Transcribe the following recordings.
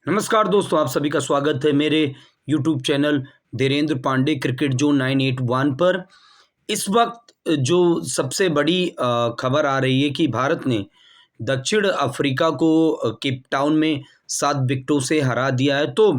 नमस्कार दोस्तों, आप सभी का स्वागत है मेरे YouTube channel Dhirendra Pandey cricket zone 981 पर। इस वक्त जो सबसे बड़ी खबर आ रही है कि भारत ने दक्षिण अफ्रीका को केप टाउन में 7 विकेटों से हरा दिया है। तो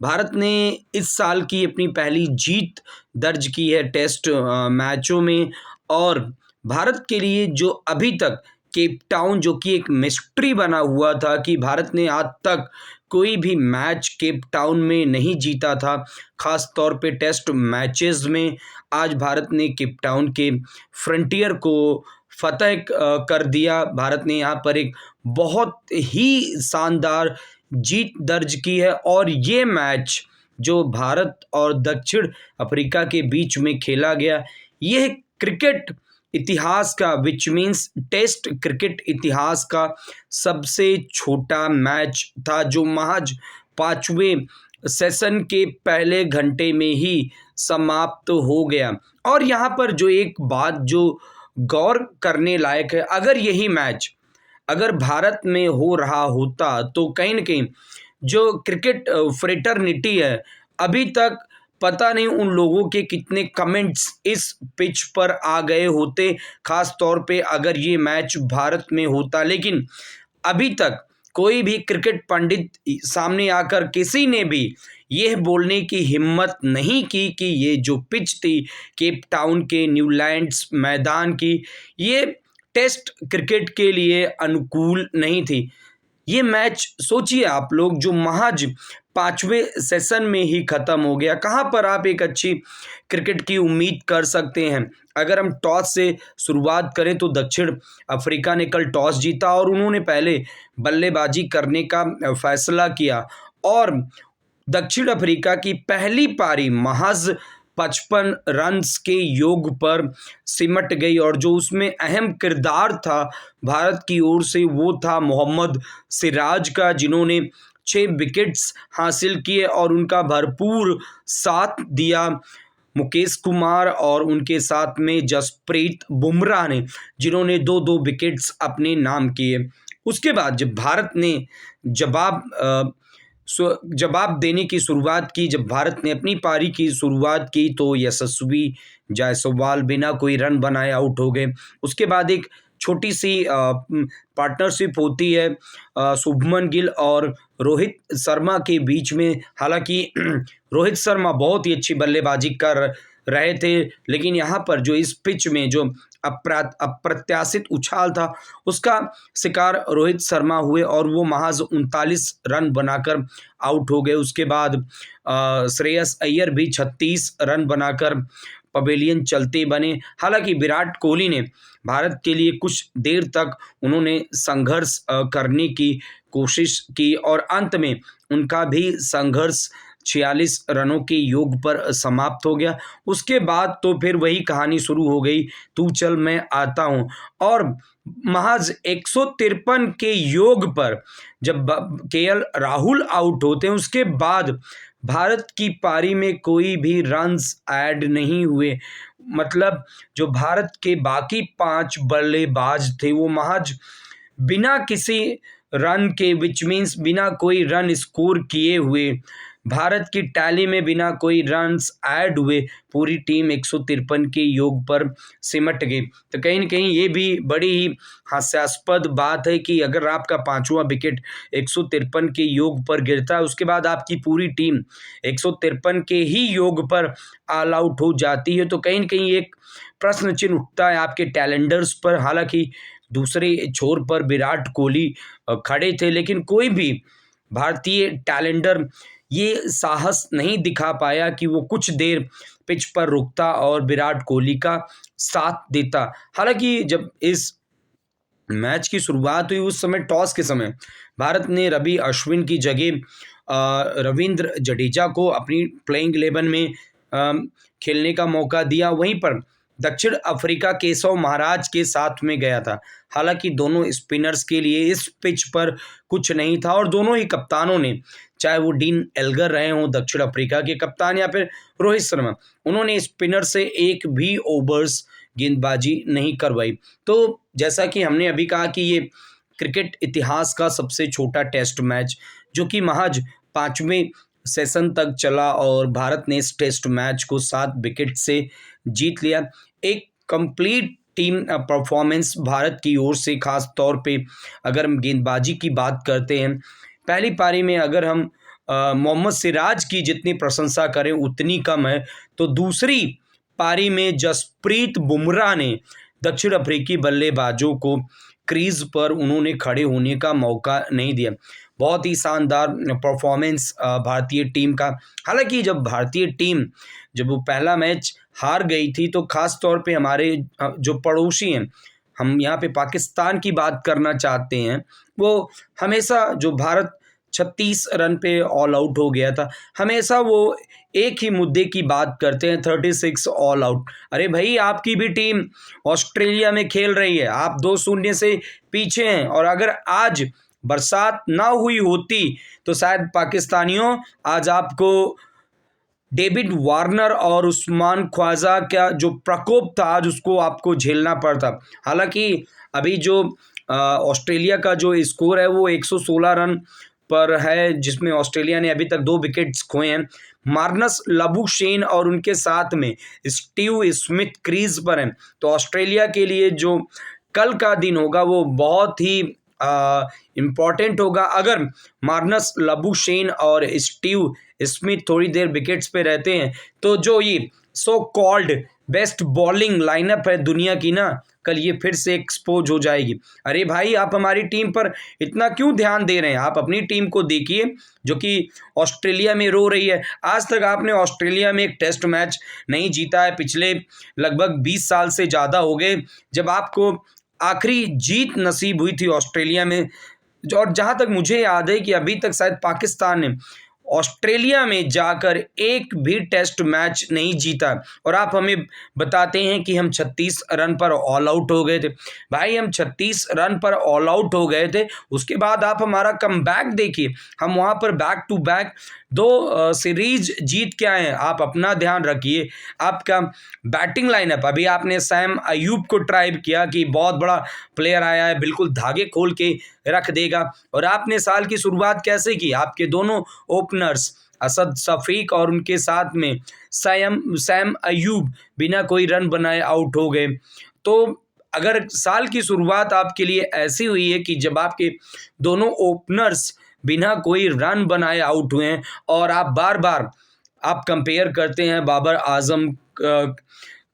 भारत ने इस साल की अपनी पहली जीत दर्ज की है टेस्ट मैचों में। और भारत के लिए जो अभी तक केप टाउन, जो कि एक मिस्ट्री बना हुआ था कि भारत ने आज तक कोई भी मैच केप टाउन में नहीं जीता था, खास तौर पे टेस्ट मैचेस में। आज भारत ने केप टाउन के फ्रंटियर को फतह कर दिया। भारत ने यहाँ पर एक बहुत ही शानदार जीत दर्ज की है। और ये मैच जो भारत और दक्षिण अफ्रीका के बीच में खेला गया, यह क्रिकेट इतिहास का, विच मीन्स टेस्ट क्रिकेट इतिहास का सबसे छोटा मैच था, जो महज 5वें सेशन के पहले घंटे में ही समाप्त हो गया। और यहाँ पर जो एक बात जो गौर करने लायक है, अगर भारत में हो रहा होता तो कहीं न कहीं जो क्रिकेट फ्रेटर्निटी है, अभी तक पता नहीं उन लोगों के कितने कमेंट्स इस पिच पर आ गए होते, खास तौर पे अगर ये मैच भारत में होता। लेकिन अभी तक कोई भी क्रिकेट पंडित सामने आकर किसी ने भी यह बोलने की हिम्मत नहीं की कि ये जो पिच थी केप टाउन के न्यूलैंड्स मैदान की, ये टेस्ट क्रिकेट के लिए अनुकूल नहीं थी। ये मैच सोचिए आप लोग, जो महज 5वें सेशन में ही ख़त्म हो गया, कहाँ पर आप एक अच्छी क्रिकेट की उम्मीद कर सकते हैं। अगर हम टॉस से शुरुआत करें तो दक्षिण अफ्रीका ने कल टॉस जीता और उन्होंने पहले बल्लेबाजी करने का फैसला किया। और दक्षिण अफ्रीका की पहली पारी महज 55 रन्स के योग पर सिमट गई। और जो उसमें अहम किरदार था भारत की ओर से, वो था मोहम्मद सिराज का, जिन्होंने 6 विकेट्स हासिल किए और उनका भरपूर साथ दिया मुकेश कुमार और उनके साथ में जसप्रीत बुमराह ने, जिन्होंने 2-2 विकेट्स अपने नाम किए। उसके बाद जब भारत ने जवाब देने की शुरुआत की, जब भारत ने अपनी पारी की शुरुआत की, तो यशस्वी जायसवाल बिना कोई रन बनाए आउट हो गए। उसके बाद एक छोटी सी पार्टनरशिप होती है शुभमन गिल और रोहित शर्मा के बीच में। हालांकि रोहित शर्मा बहुत ही अच्छी बल्लेबाजी कर रहे थे, लेकिन यहाँ पर जो इस पिच में जो अप्रत्याशित उछाल था, उसका शिकार रोहित शर्मा हुए और वो महज 39 रन बनाकर आउट हो गए। उसके बाद श्रेयस अय्यर भी 36 रन बनाकर पवेलियन चलते बने। हालांकि विराट कोहली ने भारत के लिए कुछ देर तक उन्होंने संघर्ष करने की कोशिश की और अंत में उनका भी संघर्ष 46 रनों के योग पर समाप्त हो गया। उसके बाद तो फिर वही कहानी शुरू हो गई, तू चल मैं आता हूँ। और महज 153 के योग पर जब केएल राहुल आउट होते हैं, उसके बाद भारत की पारी में कोई भी रन्स ऐड नहीं हुए। मतलब जो भारत के बाकी 5 बल्लेबाज थे, वो महज बिना किसी रन के, विच मीन्स बिना कोई रन स्कोर किए हुए, भारत की टैली में बिना कोई रन्स ऐड हुए, पूरी टीम 153 के योग पर सिमट गई। तो कहीं न कहीं ये भी बड़ी ही हास्यास्पद बात है कि अगर आपका 5वां विकेट 153 के योग पर गिरता है, उसके बाद आपकी पूरी टीम 153 के ही योग पर ऑल आउट हो जाती है, तो कहीं न कहीं एक प्रश्न चिन्ह उठता है आपके टैलेंडर्स पर। हालांकि दूसरे छोर पर विराट कोहली खड़े थे, लेकिन कोई भी भारतीय टैलेंडर ये साहस नहीं दिखा पाया कि वो कुछ देर पिच पर रुकता और विराट कोहली का साथ देता। हालांकि जब इस मैच की शुरुआत हुई, उस समय टॉस के समय भारत ने रवि अश्विन की जगह रविंद्र जडेजा को अपनी प्लेइंग 11 में खेलने का मौका दिया। वहीं पर दक्षिण अफ्रीका केशव महाराज के साथ में गया था। हालांकि दोनों स्पिनर्स के लिए इस पिच पर कुछ नहीं था और दोनों ही कप्तानों ने, चाहे वो डीन एल्गर रहे हों दक्षिण अफ्रीका के कप्तान या फिर रोहित शर्मा, उन्होंने स्पिनर से एक भी ओवर्स गेंदबाजी नहीं करवाई। तो जैसा कि हमने अभी कहा कि ये क्रिकेट इतिहास का सबसे छोटा टेस्ट मैच जो कि महज 5वें सेशन तक चला और भारत ने इस टेस्ट मैच को 7 विकेट से जीत लिया। एक कंप्लीट टीम परफॉर्मेंस भारत की ओर से, खास तौर पे अगर हम गेंदबाजी की बात करते हैं, पहली पारी में अगर हम मोहम्मद सिराज की जितनी प्रशंसा करें उतनी कम है, तो दूसरी पारी में जसप्रीत बुमराह ने दक्षिण अफ्रीकी बल्लेबाजों को क्रीज पर उन्होंने खड़े होने का मौका नहीं दिया। बहुत ही शानदार परफॉर्मेंस भारतीय टीम का। हालांकि जब वो पहला मैच हार गई थी, तो ख़ास तौर पे हमारे जो पड़ोसी हैं, हम यहाँ पे पाकिस्तान की बात करना चाहते हैं, वो हमेशा जो भारत 36 रन पे ऑल आउट हो गया था, हमेशा वो एक ही मुद्दे की बात करते हैं, 36 ऑल आउट। अरे भाई, आपकी भी टीम ऑस्ट्रेलिया में खेल रही है, आप 2-0 से पीछे हैं, और अगर आज बरसात ना हुई होती तो शायद पाकिस्तानियों आज आपको डेविड वार्नर और उस्मान ख्वाजा का जो प्रकोप था आज उसको आपको झेलना पड़ता। हालांकि अभी जो ऑस्ट्रेलिया का जो स्कोर है वो 116 रन पर है, जिसमें ऑस्ट्रेलिया ने अभी तक 2 विकेट्स खोए हैं। मार्नस लबुशेन और उनके साथ में स्टीव स्मिथ क्रीज पर हैं, तो ऑस्ट्रेलिया के लिए जो कल का दिन होगा वो बहुत ही इम्पॉर्टेंट होगा। अगर मार्नस लबुशेन और स्टीव स्मिथ थोड़ी देर विकेट्स पे रहते हैं, तो जो ये so called best bowling lineup है दुनिया की ना, कल ये फिर से एक्सपोज हो जाएगी। अरे भाई, आप हमारी टीम पर इतना क्यों ध्यान दे रहे हैं? आप अपनी टीम को देखिए जो कि ऑस्ट्रेलिया में रो रही है। आज तक आपने ऑस्ट्रेलिया में एक टेस्ट मैच नहीं जीता है, पिछले लगभग 20 साल से ज़्यादा हो गए जब आपको आखिरी जीत नसीब हुई थी ऑस्ट्रेलिया में। और जहाँ तक मुझे याद है कि अभी तक शायद पाकिस्तान ने ऑस्ट्रेलिया में जाकर एक भी टेस्ट मैच नहीं जीता, और आप हमें बताते हैं कि हम 36 रन पर ऑल आउट हो गए थे। भाई, हम 36 रन पर ऑल आउट हो गए थे, उसके बाद आप हमारा कमबैक देखिए, हम वहाँ पर बैक टू बैक 2 सीरीज जीत के आए हैं। आप अपना ध्यान रखिए। आपका बैटिंग लाइनअप, अभी आपने सैम अयूब को ट्राई किया कि बहुत बड़ा प्लेयर आया है, बिल्कुल धागे खोल के रख देगा, और आपने साल की शुरुआत कैसे की? आपके दोनों ओपनर्स असद शफीक और उनके साथ में सैम अयूब बिना कोई रन बनाए आउट हो गए। तो अगर साल की शुरुआत आपके लिए ऐसी हुई है कि जब आपके दोनों ओपनर्स बिना कोई रन बनाए आउट हुए हैं, और आप बार बार आप कंपेयर करते हैं बाबर आजम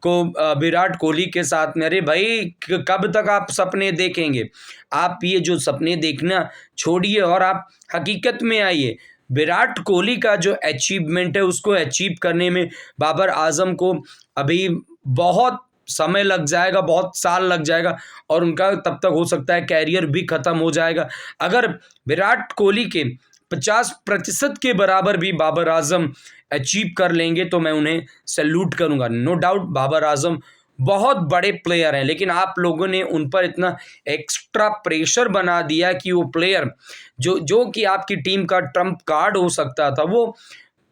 को विराट कोहली के साथ में, अरे भाई, कब तक आप सपने देखेंगे? आप ये जो सपने देखना छोड़िए और आप हकीकत में आइए। विराट कोहली का जो अचीवमेंट है उसको अचीव करने में बाबर आजम को अभी बहुत समय लग जाएगा, बहुत साल लग जाएगा, और उनका तब तक हो सकता है कैरियर भी ख़त्म हो जाएगा। अगर विराट कोहली के 50% के बराबर भी बाबर आजम अचीव कर लेंगे तो मैं उन्हें सैल्यूट करूंगा। नो डाउट बाबर आजम बहुत बड़े प्लेयर हैं, लेकिन आप लोगों ने उन पर इतना एक्स्ट्रा प्रेशर बना दिया कि वो प्लेयर जो कि आपकी टीम का ट्रम्प कार्ड हो सकता था, वो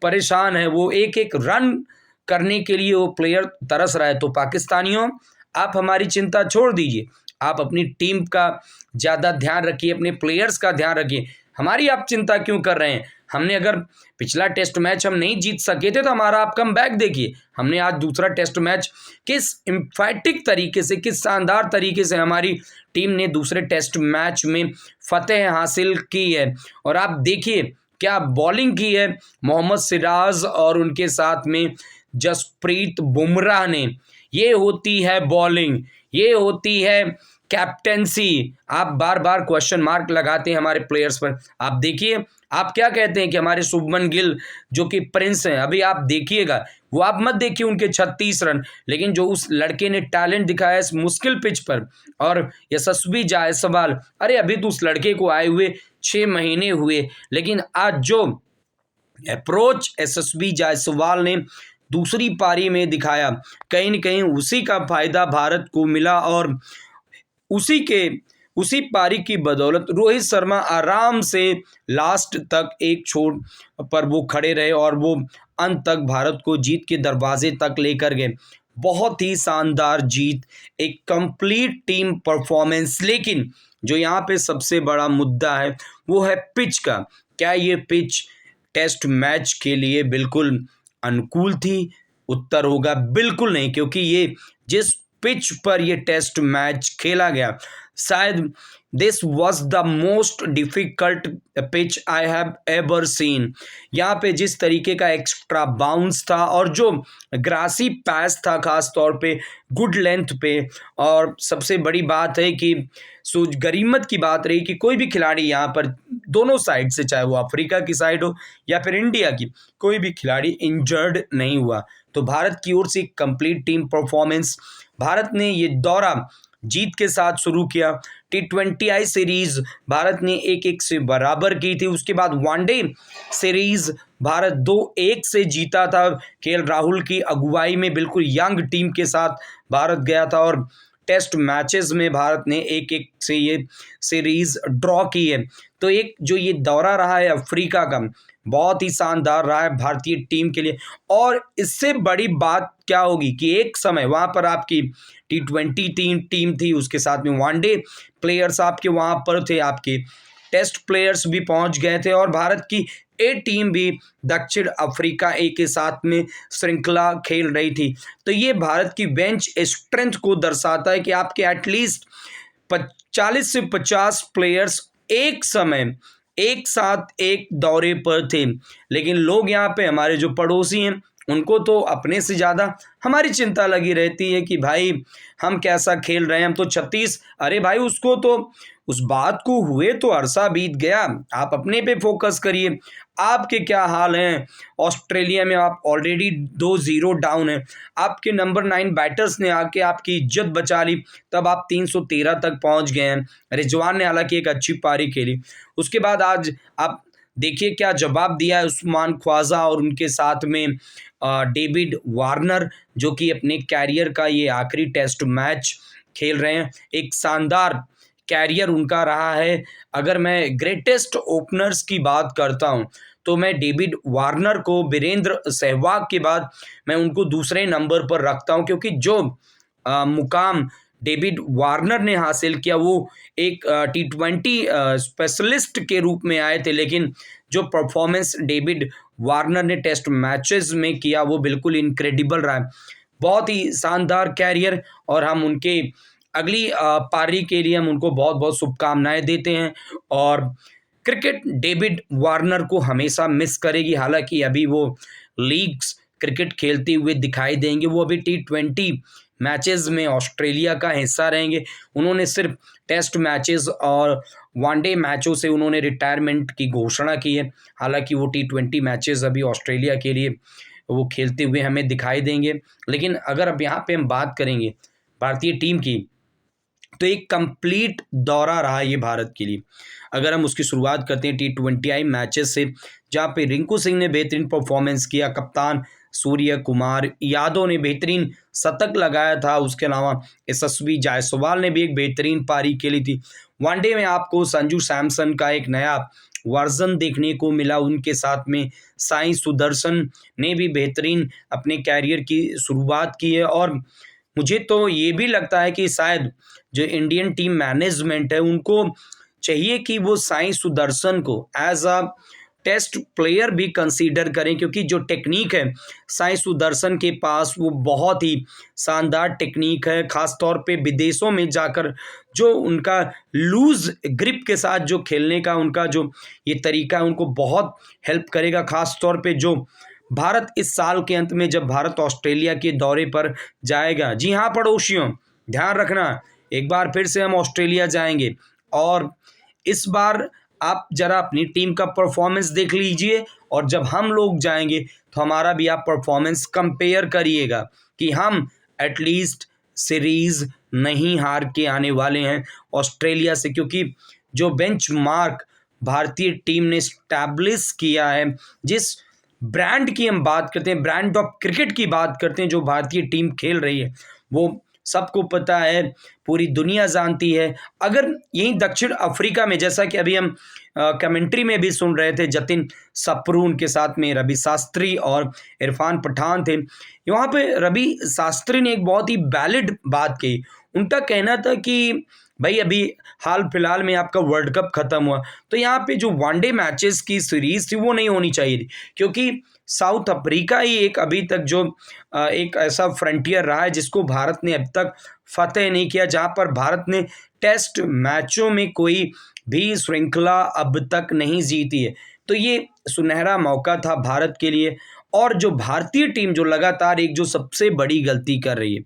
परेशान है। वो एक एक रन करने के लिए वो प्लेयर तरस रहा है। तो पाकिस्तानियों, आप हमारी चिंता छोड़ दीजिए, आप अपनी टीम का ज़्यादा ध्यान रखिए, अपने प्लेयर्स का ध्यान रखिए। हमारी आप चिंता क्यों कर रहे हैं? हमने अगर पिछला टेस्ट मैच हम नहीं जीत सके थे तो हमारा आप कमबैक देखिए। हमने आज दूसरा टेस्ट मैच किस एम्फैटिक तरीके से, किस शानदार तरीके से हमारी टीम ने दूसरे टेस्ट मैच में फतेह हासिल की है। और आप देखिए क्या बॉलिंग की है मोहम्मद सिराज और उनके साथ में जसप्रीत बुमराह ने। ये होती है बॉलिंग, ये होती है कैप्टेंसी। आप बार बार क्वेश्चन मार्क लगाते हैं हमारे प्लेयर्स पर। आप देखिए, आप क्या कहते हैं कि हमारे शुभमन गिल जो कि प्रिंस हैं, अभी आप देखिएगा, वो आप मत देखिए उनके 36 रन, लेकिन जो उस लड़के ने टैलेंट दिखाया इस मुश्किल पिच पर, और यशस्वी जायसवाल, अरे अभी तो उस लड़के को आए हुए 6 महीने हुए, लेकिन आज जो अप्रोच यशस्वी जायसवाल ने दूसरी पारी में दिखाया, कहीं न कहीं उसी का फायदा भारत को मिला, और उसी पारी की बदौलत रोहित शर्मा आराम से लास्ट तक एक छोर पर वो खड़े रहे और वो अंत तक भारत को जीत के दरवाजे तक लेकर गए। बहुत ही शानदार जीत, एक कंप्लीट टीम परफॉर्मेंस। लेकिन जो यहाँ पे सबसे बड़ा मुद्दा है वो है पिच का। क्या ये पिच टेस्ट मैच के लिए बिल्कुल अनुकूल थी? उत्तर होगा बिल्कुल नहीं, क्योंकि ये जिस पिच पर ये टेस्ट मैच खेला गया, शायद this was the most difficult pitch I have ever seen. यहाँ पे जिस तरीके का एक्स्ट्रा बाउंस था और जो ग्रासी पैच था ख़ास तौर पे गुड लेंथ पे, और सबसे बड़ी बात है कि गनीमत की बात रही कि कोई भी खिलाड़ी यहाँ पर दोनों साइड से, चाहे वो अफ्रीका की साइड हो या फिर इंडिया की, कोई भी खिलाड़ी इंजर्ड नहीं हुआ। तो भारत की ओर से कंप्लीट टीम परफॉर्मेंस, भारत ने ये दौरा जीत के साथ शुरू किया। T20 सीरीज भारत ने 1-1 से बराबर की थी। उसके बाद वनडे सीरीज भारत 2-1 से जीता था। केएल राहुल की अगुवाई में बिल्कुल यंग टीम के साथ भारत गया था, और टेस्ट मैचेस में भारत ने 1-1 से ये सीरीज ड्रॉ की है। तो एक जो ये दौरा रहा है अफ्रीका का, बहुत ही शानदार रहा है भारतीय टीम के लिए। और इससे बड़ी बात क्या होगी कि एक समय वहाँ पर आपकी T20 टीम थी, उसके साथ में वनडे प्लेयर्स आपके वहाँ पर थे, आपके टेस्ट प्लेयर्स भी पहुँच गए थे, और भारत की ए टीम भी दक्षिण अफ्रीका ए के साथ में श्रृंखला खेल रही थी। तो ये भारत की बेंच स्ट्रेंथ को दर्शाता है कि आपके एटलीस्ट 40 से 50 प्लेयर्स एक समय एक साथ एक दौरे पर थे। लेकिन लोग यहाँ पे हमारे जो पड़ोसी हैं, उनको तो अपने से ज़्यादा हमारी चिंता लगी रहती है कि भाई हम कैसा खेल रहे हैं, हम तो 36। अरे भाई उसको तो उस बात को हुए तो अरसा बीत गया, आप अपने पे फोकस करिए। आपके क्या हाल हैं? ऑस्ट्रेलिया में आप ऑलरेडी 2-0 डाउन हैं, आपके नंबर 9 बैटर्स ने आके आपकी इज्जत बचा ली, तब आप 313 तक पहुंच गए हैं। रिजवान ने हालांकि एक अच्छी पारी खेली। उसके बाद आज आप देखिए क्या जवाब दिया है उस्मान ख्वाजा और उनके साथ में डेविड वार्नर, जो कि अपने कैरियर का ये आखिरी टेस्ट मैच खेल रहे हैं। एक शानदार कैरियर उनका रहा है। अगर मैं ग्रेटेस्ट ओपनर्स की बात करता हूं, तो मैं डेविड वार्नर को वीरेंद्र सहवाग के बाद मैं उनको दूसरे नंबर पर रखता हूं, क्योंकि जो मुकाम डेविड वार्नर ने हासिल किया वो एक T20 स्पेशलिस्ट के रूप में आए थे, लेकिन जो परफॉर्मेंस डेविड वार्नर ने टेस्ट मैचेस में किया वो बिल्कुल इनक्रेडिबल रहा है। बहुत ही शानदार कैरियर, और हम उनके अगली पारी के लिए हम उनको बहुत बहुत शुभकामनाएं देते हैं। और क्रिकेट डेविड वार्नर को हमेशा मिस करेगी। हालांकि अभी वो लीग्स क्रिकेट खेलते हुए दिखाई देंगे, वो अभी T20 मैचेस में ऑस्ट्रेलिया का हिस्सा रहेंगे। उन्होंने सिर्फ टेस्ट मैचेस और वनडे मैचों से उन्होंने रिटायरमेंट की घोषणा की है। हालांकि वो T20 मैचेस अभी ऑस्ट्रेलिया के लिए वो खेलते हुए हमें दिखाई देंगे। लेकिन अगर अब यहाँ पे हम बात करेंगे भारतीय टीम की, तो एक कंप्लीट दौरा रहा ये भारत के लिए। अगर हम उसकी शुरुआत करते हैं T20 मैचेस से, जहाँ पे रिंकू सिंह ने बेहतरीन परफॉर्मेंस किया, कप्तान सूर्य कुमार यादव ने बेहतरीन शतक लगाया था, उसके अलावा यशस्वी जायसवाल ने भी एक बेहतरीन पारी खेली थी। वनडे में आपको संजू सैमसन का एक नया वर्जन देखने को मिला, उनके साथ में साई सुदर्शन ने भी बेहतरीन अपने कैरियर की शुरुआत की है। और मुझे तो ये भी लगता है कि शायद जो इंडियन टीम मैनेजमेंट है उनको चाहिए कि वो साई सुदर्शन को एज अ टेस्ट प्लेयर भी कंसीडर करें, क्योंकि जो टेक्निक है साई सुदर्शन के पास वो बहुत ही शानदार टेक्निक है। ख़ास तौर पे विदेशों में जाकर जो उनका लूज ग्रिप के साथ जो खेलने का उनका जो ये तरीका है उनको बहुत हेल्प करेगा। ख़ास तौर पे जो भारत इस साल के अंत में जब भारत ऑस्ट्रेलिया के दौरे पर जाएगा, जी हाँ पड़ोसियों ध्यान रखना, एक बार फिर से हम ऑस्ट्रेलिया जाएंगे, और इस बार आप ज़रा अपनी टीम का परफॉर्मेंस देख लीजिए, और जब हम लोग जाएंगे तो हमारा भी आप परफॉर्मेंस कंपेयर करिएगा कि हम एटलीस्ट सीरीज़ नहीं हार के आने वाले हैं ऑस्ट्रेलिया से। क्योंकि जो बेंचमार्क भारतीय टीम ने स्टैब्लिश किया है, जिस ब्रांड की हम बात करते हैं, ब्रांड ऑफ क्रिकेट की बात करते हैं जो भारतीय टीम खेल रही है, वो सबको पता है, पूरी दुनिया जानती है। अगर यहीं दक्षिण अफ्रीका में, जैसा कि अभी हम कमेंट्री में भी सुन रहे थे, जतिन सप्रू के साथ में रवि शास्त्री और इरफान पठान थे, वहाँ पे रवि शास्त्री ने एक बहुत ही वैलिड बात कही। उनका कहना था कि भाई अभी हाल फिलहाल में आपका वर्ल्ड कप खत्म हुआ, तो यहाँ पे जो वनडे मैचेस की सीरीज थी वो नहीं होनी चाहिए थी, क्योंकि साउथ अफ्रीका ही एक अभी तक जो एक ऐसा फ्रंटियर रहा है जिसको भारत ने अब तक फतेह नहीं किया, जहाँ पर भारत ने टेस्ट मैचों में कोई भी श्रृंखला अब तक नहीं जीती है। तो ये सुनहरा मौका था भारत के लिए। और जो भारतीय टीम जो लगातार एक जो सबसे बड़ी गलती कर रही है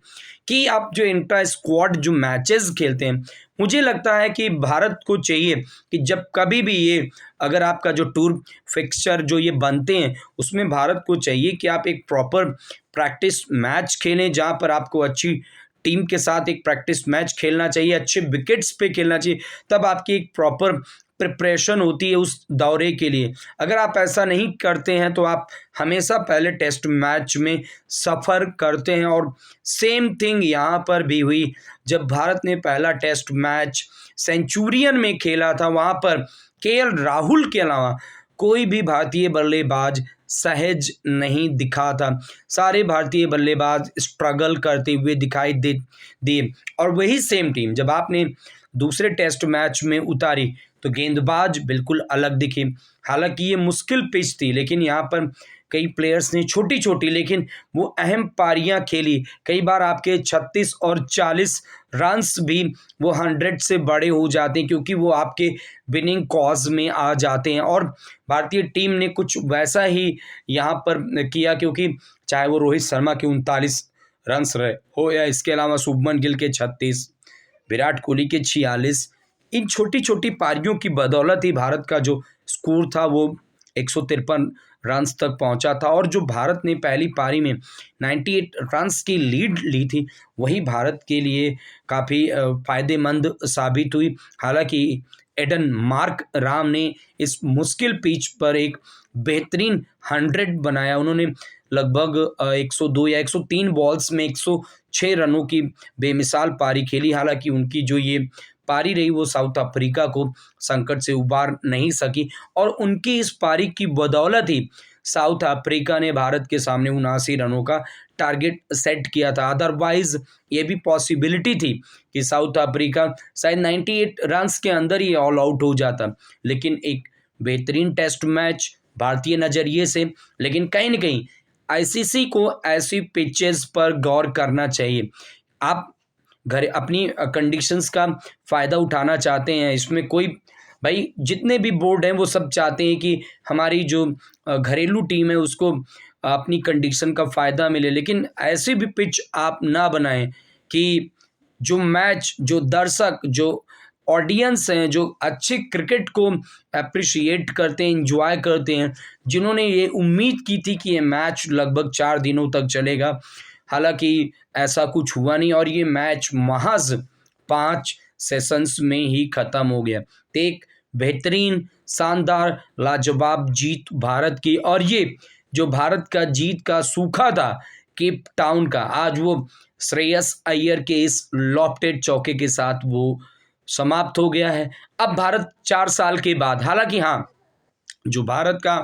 कि आप जो इंट्रा स्क्वाड जो मैचेस खेलते हैं, मुझे लगता है कि भारत को चाहिए कि जब कभी भी ये अगर आपका जो टूर फिक्सचर जो ये बनते हैं उसमें भारत को चाहिए कि आप एक प्रॉपर प्रैक्टिस मैच खेलें, जहाँ पर आपको अच्छी टीम के साथ एक प्रैक्टिस मैच खेलना चाहिए, अच्छे विकेट्स पे खेलना चाहिए, तब आपकी एक प्रॉपर प्रिपरेशन होती है उस दौरे के लिए। अगर आप ऐसा नहीं करते हैं तो आप हमेशा पहले टेस्ट मैच में सफ़र करते हैं। और सेम थिंग यहाँ पर भी हुई, जब भारत ने पहला टेस्ट मैच सेंचुरियन में खेला था, वहाँ पर केएल राहुल के अलावा कोई भी भारतीय बल्लेबाज सहज नहीं दिखा था। सारे भारतीय बल्लेबाज स्ट्रगल करते हुए दिखाई दे दिए। और वही सेम टीम जब आपने दूसरे टेस्ट मैच में उतारी तो गेंदबाज बिल्कुल अलग दिखे। हालांकि ये मुश्किल पिच थी, लेकिन यहाँ पर कई प्लेयर्स ने छोटी छोटी लेकिन वो अहम पारियां खेली। कई बार आपके 36 और 40 रन्स भी वो 100 से बड़े हो जाते हैं, क्योंकि वो आपके विनिंग कॉज में आ जाते हैं। और भारतीय टीम ने कुछ वैसा ही यहाँ पर किया, क्योंकि चाहे वो रोहित शर्मा के 39 रन्स रहे हो या इसके अलावा शुभमन गिल के 36, विराट कोहली के 46, इन छोटी छोटी पारियों की बदौलत ही भारत का जो स्कोर था वो 153 रन्स तक पहुंचा था। और जो भारत ने पहली पारी में 98 रन्स की लीड ली थी, वही भारत के लिए काफ़ी फ़ायदेमंद साबित हुई। हालांकि एडन मार्क राम ने इस मुश्किल पिच पर एक बेहतरीन 100 बनाया। उन्होंने लगभग 102 या 103 बॉल्स में 106 रनों की बेमिसाल पारी खेली। हालांकि उनकी जो ये पारी रही वो साउथ अफ्रीका को संकट से उबार नहीं सकी, और उनकी इस पारी की बदौलत ही साउथ अफ्रीका ने भारत के सामने 79 रनों का टारगेट सेट किया था। अदरवाइज ये भी पॉसिबिलिटी थी कि साउथ अफ्रीका शायद 98 रन्स के अंदर ही ऑल आउट हो जाता। लेकिन एक बेहतरीन टेस्ट मैच भारतीय नज़रिए से, लेकिन कहीं ना कहीं आईसीसी को ऐसी पिचेस पर गौर करना चाहिए। आप घर अपनी कंडीशंस का फ़ायदा उठाना चाहते हैं, इसमें कोई भाई जितने भी बोर्ड हैं वो सब चाहते हैं कि हमारी जो घरेलू टीम है उसको अपनी कंडीशन का फ़ायदा मिले, लेकिन ऐसी भी पिच आप ना बनाएं कि जो मैच, जो दर्शक, जो ऑडियंस हैं, जो अच्छे क्रिकेट को अप्रिशिएट करते हैं, इंजॉय करते हैं, जिन्होंने ये उम्मीद की थी कि ये मैच लगभग 4 दिनों तक चलेगा, हालांकि ऐसा कुछ हुआ नहीं और ये मैच महज 5 सेशंस में ही ख़त्म हो गया। तो एक बेहतरीन, शानदार, लाजवाब जीत भारत की। और ये जो भारत का जीत का सूखा था केप टाउन का, आज वो श्रेयस अय्यर के इस लॉफ्टेड चौके के साथ वो समाप्त हो गया है। अब भारत 4 साल के बाद, हालांकि हाँ, जो भारत का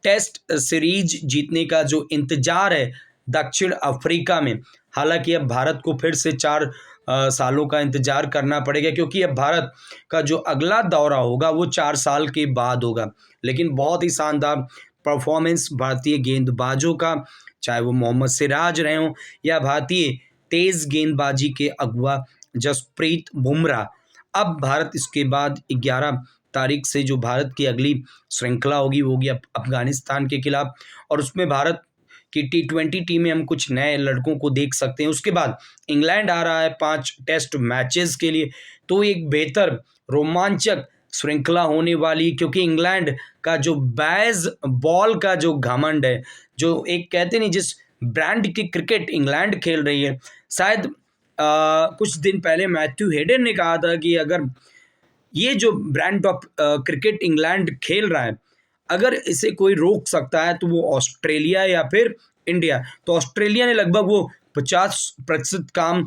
टेस्ट सीरीज जीतने का जो इंतजार है दक्षिण अफ्रीका में, हालांकि अब भारत को फिर से 4 सालों का इंतजार करना पड़ेगा, क्योंकि अब भारत का जो अगला दौरा होगा वो 4 साल के बाद होगा। लेकिन बहुत ही शानदार परफॉर्मेंस भारतीय गेंदबाजों का, चाहे वो मोहम्मद सिराज रहे हों या भारतीय तेज़ गेंदबाजी के अगुआ जसप्रीत बुमराह। अब भारत इसके बाद 11 तारीख से जो भारत की अगली श्रृंखला होगी वो होगी अफगानिस्तान के खिलाफ, और उसमें भारत की T20 टीम में हम कुछ नए लड़कों को देख सकते हैं। उसके बाद इंग्लैंड आ रहा है 5 टेस्ट मैचेस के लिए, तो एक बेहतर रोमांचक श्रृंखला होने वाली, क्योंकि इंग्लैंड का जो बैज बॉल का जो घमंड है, जो एक कहते नहीं जिस ब्रांड की क्रिकेट इंग्लैंड खेल रही है, शायद कुछ दिन पहले मैथ्यू हेडन ने कहा था कि अगर ये जो ब्रांड ऑफ क्रिकेट इंग्लैंड खेल रहा है, अगर इसे कोई रोक सकता है तो वो ऑस्ट्रेलिया या फिर इंडिया। तो ऑस्ट्रेलिया ने लगभग वो 50% काम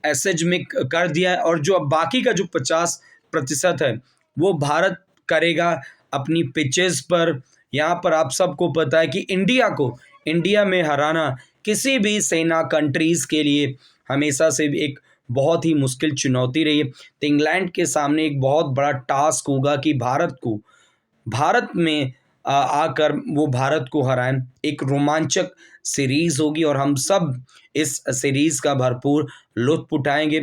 एसएज में कर दिया है, और जो अब बाकी का जो 50% है वो भारत करेगा अपनी पिचेस पर। यहाँ पर आप सबको पता है कि इंडिया में हराना किसी भी सेना कंट्रीज़ के लिए हमेशा से एक बहुत ही मुश्किल चुनौती रही है। तो इंग्लैंड के सामने एक बहुत बड़ा टास्क होगा कि भारत में आकर वो भारत को हराएं। एक रोमांचक सीरीज होगी और हम सब इस सीरीज का भरपूर लुत्फ उठाएंगे।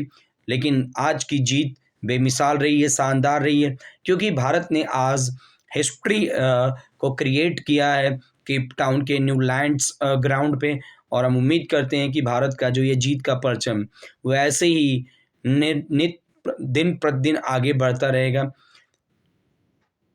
लेकिन आज की जीत बेमिसाल रही है, शानदार रही है, क्योंकि भारत ने आज हिस्ट्री को क्रिएट किया है केप टाउन के न्यूलैंड्स ग्राउंड पे। और हम उम्मीद करते हैं कि भारत का जो ये जीत का परचम वो ऐसे ही नित दिन प्रतिदिन आगे बढ़ता रहेगा।